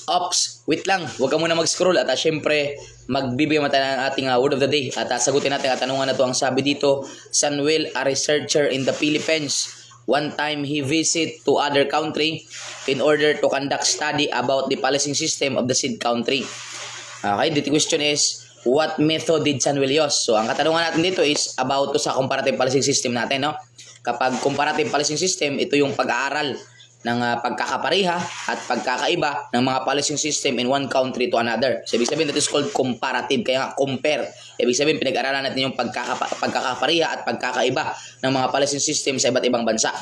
Ops, wait lang. Huwag ka muna mag-scroll at syempre magbibigay tayo ng ating word of the day at sagutin natin ang tanungan na to. Ang sabi dito, Samuel, a researcher in the Philippines. One time he visit to other country in order to conduct study about the policing system of the said country. Okay, the question is, what method did Samuel use? So, ang katanungan natin dito is about to sa comparative policing system natin, no? Kapag comparative policing system, ito yung pag-aaral ng pagkakapariha at pagkakaiba ng mga policing system in one country to another. So, ibig sabihin, that is called comparative. Kaya nga, compare. Ibig sabihin, pinag-aralan natin yung pagkakapariha at pagkakaiba ng mga policing system sa iba't ibang bansa.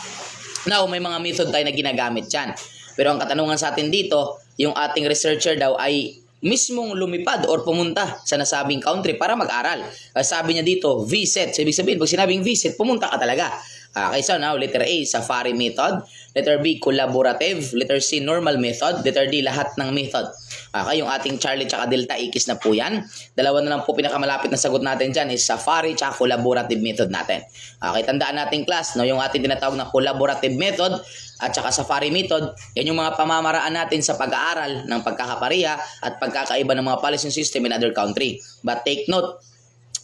Now, may mga method tayo na ginagamit dyan. Pero ang katanungan sa atin dito, yung ating researcher daw ay mismong lumipad or pumunta sa nasabing country para mag-aral. Sabi niya dito, visit. So, ibig sabihin, pag sinabing visit, pumunta ka talaga. Okay, so now, letter A, safari method. Letter B, collaborative. Letter C, normal method. Letter D, lahat ng method. Okay, yung ating Charlie tsaka Delta, ikis na po yan. Dalawa na lang po pinakamalapit na sagot natin dyan is safari tsaka collaborative method natin. Okay, tandaan natin class, no, yung ating tinatawag na collaborative method at saka safari method, yan yung mga pamamaraan natin sa pag-aaral ng pagkakapariha at pagkakaiba ng mga policing system in other country. But take note,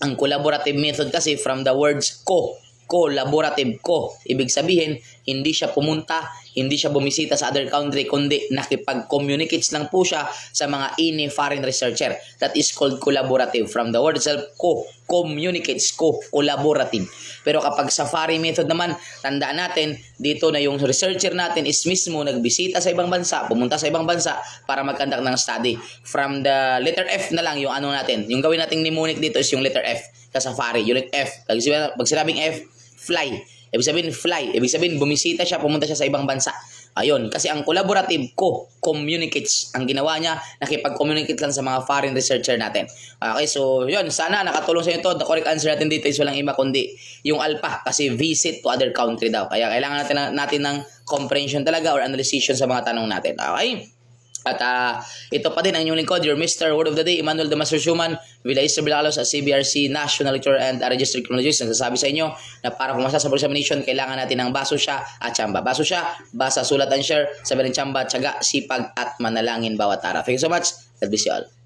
ang collaborative method kasi from the words collaborative ko. Ibig sabihin, hindi siya pumunta, hindi siya bumisita sa other country, kundi nakipag-communicates lang po siya sa mga foreign researcher. That is called collaborative. From the word itself, communicates, collaborative. Pero kapag safari method naman, tandaan natin, dito na yung researcher natin is mismo nagbisita sa ibang bansa, pumunta sa ibang bansa para mag-conduct ng study. From the letter F na lang yung ano natin. Yung gawin nating mnemonic dito is yung letter F sa safari, unit F. Pag sinabing F, fly. Ibig sabihin, fly. Ibig sabihin, bumisita siya, pumunta siya sa ibang bansa. Ayun. Kasi ang collaborative communicates. Ang ginawa niya, nakipag-communicate lang sa mga foreign researcher natin. Okay, so yun. Sana nakatulong sa inyo to. The correct answer natin dito is walang iba kundi yung alpha. Kasi visit to other country daw. Kaya kailangan natin ng comprehension talaga or analysis sa mga tanong natin. Okay? At ito pa din ang inyong lingkod, your Mr. Word of the Day, Emmanuel Damastor Schumann, Villa Isabelalos, CBRC National Lecturer and Registered Criminologist. Nagsasabi sa inyo na para pumasa sa examination, kailangan natin ng baso siya at tsamba. Baso siya, basa, sulat, and share, sabi ng tsamba, tiyaga, sipag, at manalangin bawat araw. Thank you so much. God bless you all.